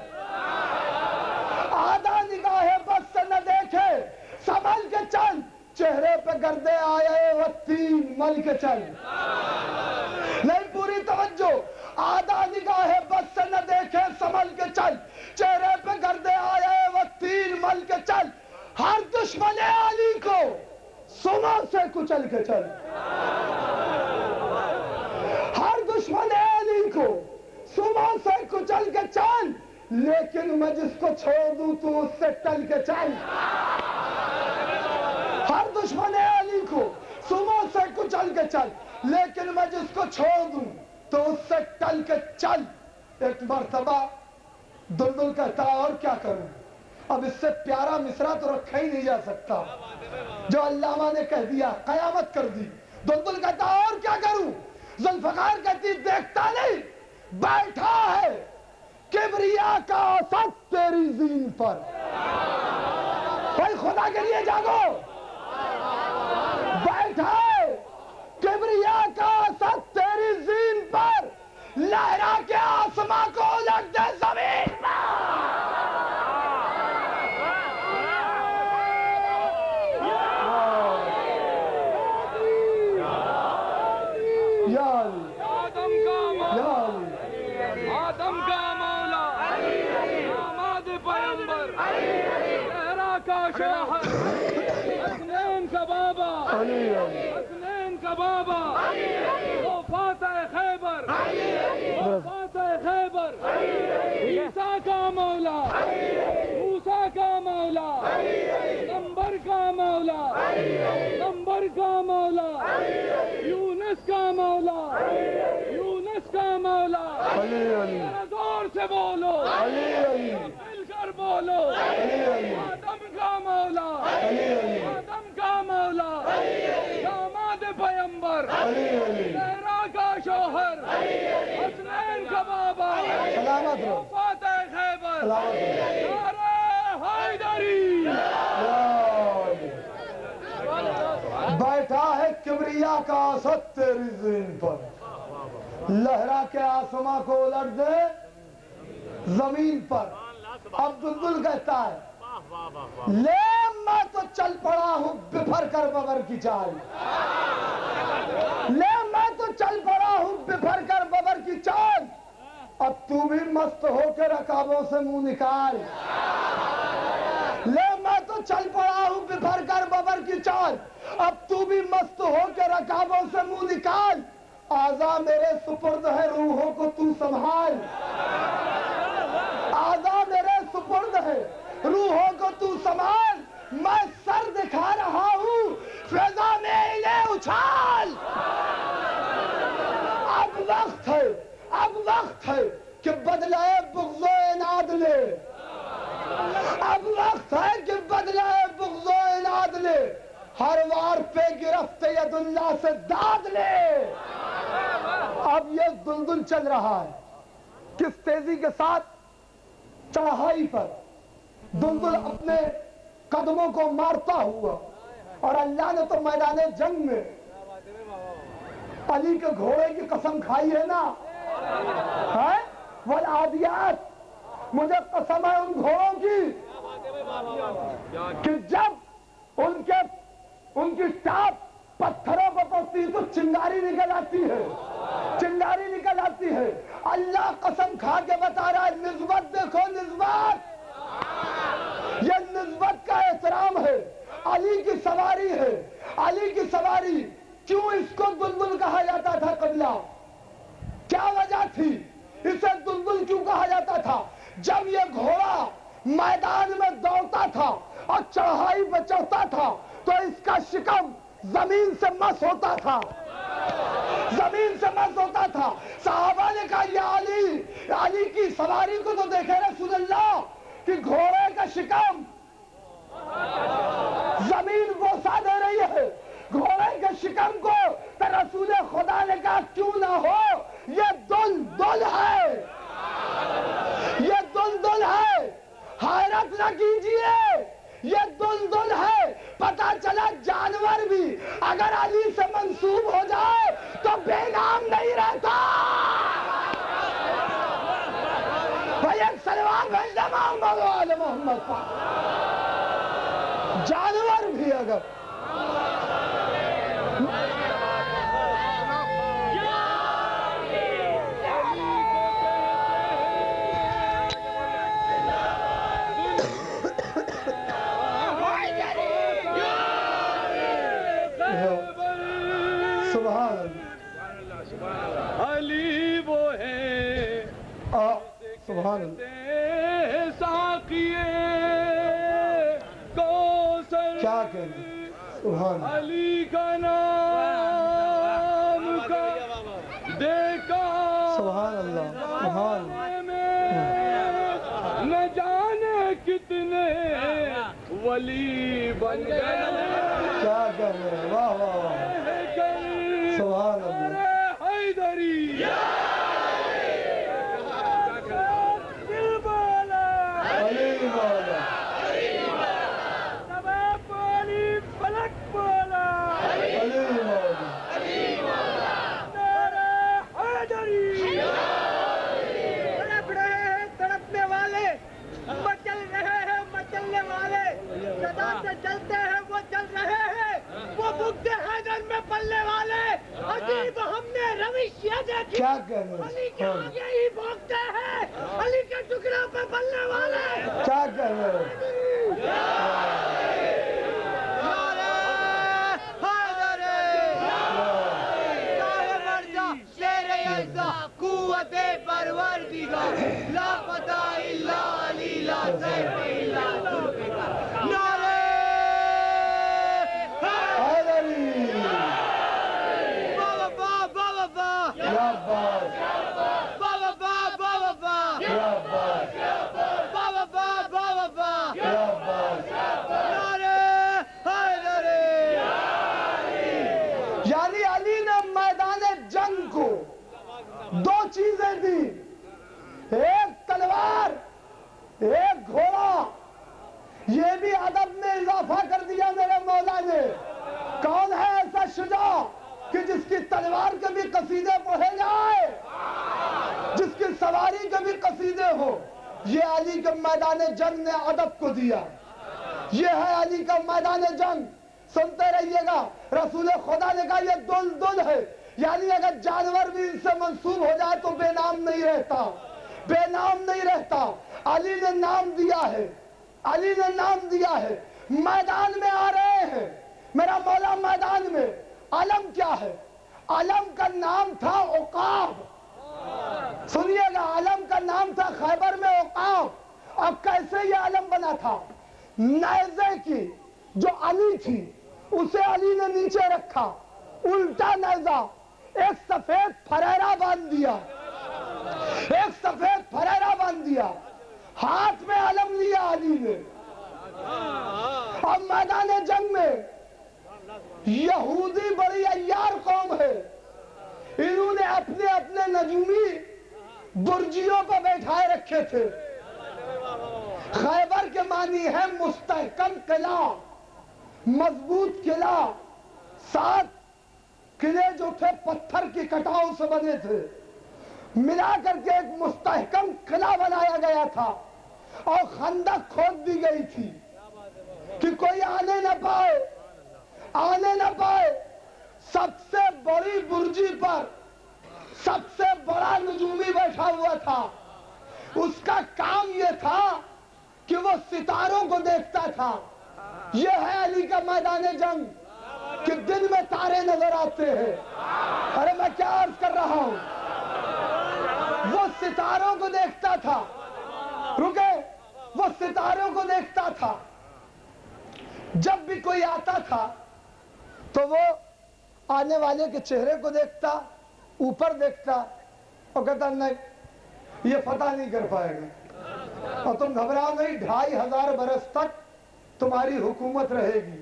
آدھا نگاہ بس سے نہ دیکھے, سنبھل کے چل. چہرے پہ گردے آئے و تین, مل کے چل. نہیں پوری توجہ, آدھا نگاہ بس سے نہ دیکھے, سنبھل کے چل. چہرے پہ گردے آئے و تین, مل کے چل. ہر دشمن علی کو سما سے کچل کے چل. ہر دشمن علی کو سما سے کچل کے چل. لیکن میں جس کو چھوڑ دوں تو اس سے ٹل کے چل. ہر دشمن علی کو سما سے کچل کے چل, لیکن میں جس کو چھوڑ دوں تو اس سے ٹل کے چل. ایک مرتبہ دلدل کہتا اور کیا کروں, اب اس سے پیارا مصرع تو رکھا ہی نہیں جا سکتا جو علامہ نے کہہ دیا, قیامت کر دی. دلدل کہتا اور کیا کروں. ذوالفقار کہتی دیکھتا نہیں, بیٹھا ہے کبریا کا اسد تیری زین پر. بھائی خدا کے لیے جاگو, بیٹھا ہے کبریا کا اسد تیری زین پر. لہرا کے آسماں کو الٹ دے زمین پر. آدم کا مولا, داماد پیغمبر, زہرا کا شوہر, حسنین کا بابا, حسنین کا بابا, وہ فاتح خیبر, وہ فاتح خیبر, عیسیٰ کا مولا, موسیٰ کا مولا, نمبر کا مولا, نمبر کا مولا, یونس کا مولا, یونس کا مولا. زور سے بولو, مل کر بولو. آدم کا مولا, آدم کا مولا, داماد پیغمبر, زہرا کا شوہر, حسنین کا بابا, فاتح خیبر, نعرہ حیدری. بیٹھا ہے کبریا کا اسد تیری زین پر. لہرا کے آسماں کو الٹ دے زمین پر. اب دلدل کہتا ہے لے میں تو چل پڑا ہوں بفر کر ببر کی چال. لے میں تو چل پڑا ہوں بفر کر ببر کی چال. اب تو بھی مست ہو کے رکابوں سے منہ نکال. لے میں تو چل پڑا ہوں بفر کر ببر کی چال. اب تو بھی مست ہو کے رکابوں سے منہ نکال. آزا میرے سپرد ہے, روحوں کو تو سنبھال. آزا میرے سپرد ہے, روحوں کو تو سنبھال. میں سر دکھا رہا ہوں فضا میں انہیں اچھال. اب وقت ہے, اب وقت ہے کہ بدلے بغض و عناد لے، اب وقت ہے کہ بدلہ بغض و عناد لے، ہر وار پہ گرفت ید اللہ سے داد لے۔ اب یہ دلدل چل رہا ہے، کس تیزی کے ساتھ چڑھائی پر دلدل اپنے قدموں کو مارتا ہوا، اور اللہ نے تو میدان جنگ میں علی کے گھوڑے کی قسم کھائی ہے نا، والعادیات، مجھے قسم ہے ان گھوڑوں کی کہ جب ان کی ٹاپ پتھروں پر پڑتی تو چنگاری نکل آتی ہے، چنگاری نکل آتی ہے۔ اللہ قسم کھا کے بتا رہا ہے، نسبت دیکھو، نسبت، یہ نسبت کا احترام ہے، علی کی سواری ہے، علی کی سواری۔ کیوں اس کو دلدل کہا جاتا تھا قبلہ؟ کیا وجہ تھی اسے دلدل کیوں کہا جاتا تھا؟ جب یہ گھوڑا میدان میں دوڑتا تھا اور چڑھائی پہ چڑھتا تھا تو اس کا شکم زمین سے مس ہوتا تھا، زمین سے مس ہوتا تھا۔ صحابہ نے کہا یہ علی کی سواری کو تو دیکھے رسول اللہ کہ گھوڑے کا شکم زمین بوسہ دے رہی ہے، گھوڑے کے شکم کو تو رسول خدا نے کہا کیوں نہ ہو، یہ دلدل ہے، یہ دلدل ہے، حیرت نہ کیجئے، یہ دلدل ہے۔ پتا چلا جانور بھی اگر علی سے منسوب ہو جائے تو بے نام نہیں رہتا۔ بھائی ایک سلوان بھیجنا محمد و آل محمد پاک، جانور بھی اگر علی وہ ہے سبحان اللہ ساقیے کوثر، کیا کہیں سبحان علی کا نام کا دیکھا سبحان اللہ، سبحان نہ جانے کتنے ولی بن گئے۔ کیا کہہ رہے ہیں، واہ واہ واہ، سبحان اللہ۔ حیدری علی مولا، علی مولا، تڑپ رہے ہیں تڑپنے والے، مچل رہے ہیں مچلنے والے، صدا سے چلتے ہیں وہ چل رہے ہیں، وہ بغض حیدر میں پلنے والے۔ عجیب ہم نے روش یہ دیکھی، کیا کہہ رہے ہیں، علی کے آگے ہی بھوکتے ہیں، علی کے ٹکڑوں پہ پلنے والے۔ کیا کہہ رہے ہیں، قوت پروردگار لا فتح الا علی لا سیف الا ذوالفقار۔ نعرہ حیدری، بابا بابا یا عباس، بابا بابا یا عباس، بابا بابا یا عباس۔ نعرہ حیدری۔ یعنی علی نے میدان جنگ کو دو چیزیں دی، ایک تلوار، ایک گھوڑا۔ یہ بھی ادب میں اضافہ کر دیا میرے مولا نے۔ کون ہے ایسا شجاع کہ جس کی تلوار کے بھی قصیدے پڑھے جائے، جس کی سواری کے بھی قصیدے ہو؟ یہ علی کے میدان جنگ نے ادب کو دیا، یہ ہے علی کا میدان جنگ۔ سنتے رہیے گا، رسول خدا نے کہا یہ دلدل ہے، یعنی اگر جانور بھی ان سے منسوب ہو جائے تو بے نام نہیں رہتا، بے نام نہیں رہتا۔ علی نے نام دیا ہے، علی نے نام دیا ہے۔ میدان میں آ رہے ہیں، میرا مولا میدان میں۔ علم کیا ہے؟ علم کا نام تھا عقاب، سنیے گا، علم کا نام تھا خیبر میں عقاب۔ اب کیسے یہ علم بنا تھا؟ نیزے کی جو علی تھی اسے علی نے نیچے رکھا، الٹا نیزہ، ایک سفید پھریرا باندھ دیا، ایک سفید پھریرا باندھ دیا۔ ہاتھ میں علم لیا علی نے، اور میدان جنگ میں یہودی بڑی عیار قوم ہے، انہوں نے اپنے اپنے نجومی برجیوں پہ بیٹھائے رکھے تھے۔ خیبر کے معنی ہے مستحکم قلعہ، مضبوط قلعہ، 7 قلعے جو تھے پتھر کی کٹاؤ سے بنے تھے، ملا کر کے ایک مستحکم قلعہ بنایا گیا تھا، اور خندق کھود دی گئی تھی کہ کوئی آنے نہ پائے، آنے نہ پائے۔ سب سے بڑی برجی پر سب سے بڑا نجومی بیٹھا ہوا تھا، اس کا کام یہ تھا کہ وہ ستاروں کو دیکھتا تھا۔ یہ ہے علی کا میدان جنگ کہ دن میں تارے نظر آتے ہیں۔ ارے میں کیا عرض کر رہا ہوں، وہ ستاروں کو دیکھتا تھا، رکے، وہ ستاروں کو دیکھتا تھا۔ جب بھی کوئی آتا تھا تو وہ آنے والے کے چہرے کو دیکھتا، اوپر دیکھتا، اور کہتا نہیں یہ فتح نہیں کر پائے گا، اور تم گھبراؤ نہیں، 2500 برس تک تمہاری حکومت رہے گی۔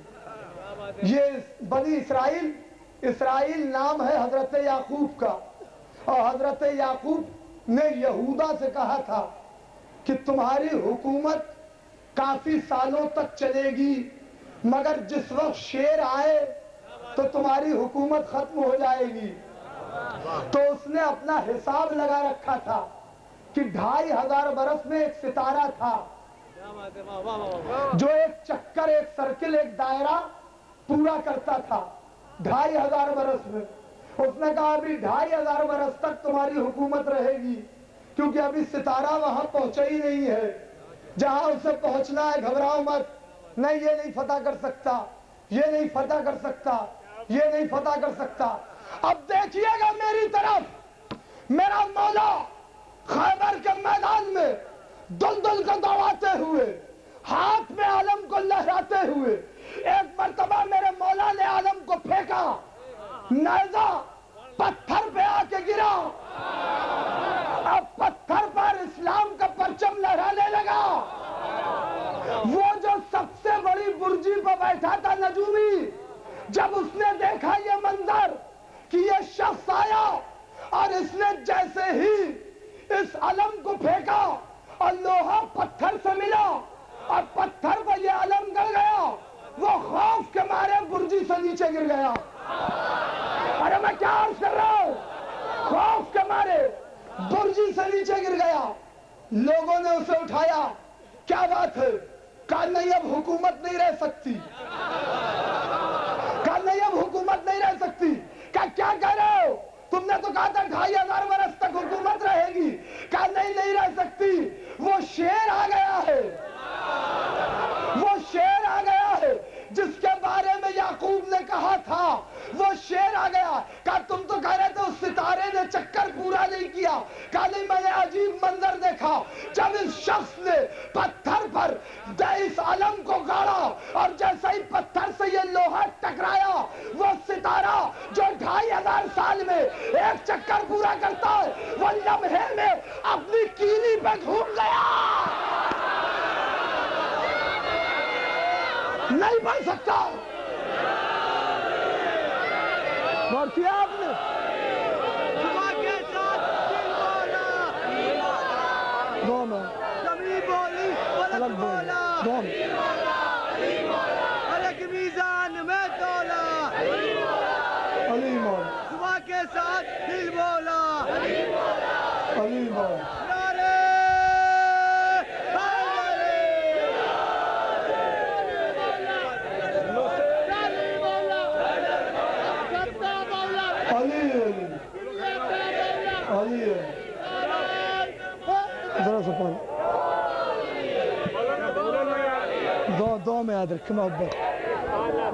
یہ بنی اسرائیل نام ہے حضرت یعقوب کا، اور حضرت یعقوب نے یہودا سے کہا تھا کہ تمہاری حکومت کافی سالوں تک چلے گی، مگر جس وقت شیر آئے تو تمہاری حکومت ختم ہو جائے گی۔ تو اس نے اپنا حساب لگا رکھا تھا کہ 2500 برس میں ایک ستارہ تھا جو ایک چکر، ایک سرکل، ایک دائرہ پورا کرتا تھا 2500 برس میں۔ اس نے کہا ابھی 2500 برس تک تمہاری حکومت رہے گی، کیونکہ ابھی ستارہ وہاں پہنچا ہی نہیں ہے جہاں اسے پہنچنا ہے۔ گھبراؤ مت، نہیں یہ نہیں فتح کر سکتا، یہ نہیں فتح کر سکتا، یہ نہیں فتح کر سکتا۔ اب دیکھیے گا میری طرف، میرا مولا خیبر کے میدان میں دلدل کو دوڑاتے ہوئے، ہاتھ میں علم کو لہراتے ہوئے، ایک مرتبہ میرے مولا نے علم کو پھینکا، نیزہ پتھر پہ آ کے گرا، اب پتھر پر اسلام کا پرچم لہرانے لگا۔ وہ جو سب سے بڑی برجی پہ بیٹھا تھا نجومی، جب اس نے دیکھا یہ منظر کہ یہ شخص آیا اور اس نے جیسے ہی اس علم کو پھینکا اور لوہا پتھر سے ملا اور پتھر پر یہ علم گڑ گیا، وہ خوف کے مارے برجی سے نیچے گر گیا۔ ارے میں کیا عرض کر رہا ہوں، خوف کے مارے برجی سے نیچے گر گیا۔ لوگوں نے اسے اٹھایا، کیا بات ہے؟ کہا نہیں اب حکومت نہیں رہ سکتی، کہا نہیں اب حکومت نہیں رہ سکتی۔ کہا کیا کہہ رہے ہو؟ تم نے تو کہا تھا 2500 برس تک حکومت رہے گی۔ کہا نہیں رہ سکتی، وہ شیر آ گیا ہے، وہ شیر آ گیا ہے جس کے بارے میں یعقوب نے کہا تھا، وہ شیر آ گیا۔ کہا تم تو کہہ رہے تھے اس ستارے نے چکر پورا نہیں کیا۔ کہا نہیں، میں نے عجیب منظر دیکھا جب اس شخص نے پتھر پر اس علم کو گاڑا اور جیسا ہی پتھر سے یہ لوہا ٹکرایا، وہ ستارہ جو 2500 سال میں ایک چکر پورا کرتا ہے وہ لمحے میں اپنی کیلی پہ گھوم گیا۔ نہیں بن سکتا۔ غور کیا آپ نے؟ صبح کے ساتھ دل بولا، دو میں زمین بولی، فلک بولا، فلک میزان میں تولا، علی مولا، صبح کے ساتھ دل بولا، علی مولا۔ نعرے ذرا سا پانی دو میں یاد رکھ محبت۔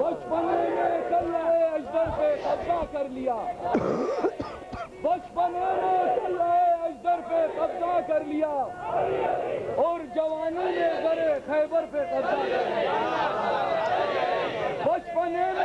بچپنے میں کلہے اجدر پہ قبضہ کر لیا، بچپنے میں کلہے اجدر پہ قبضہ کر لیا، اور جوانی میں زرے خیبر پہ قبضہ کر لیا۔ بچپنے میں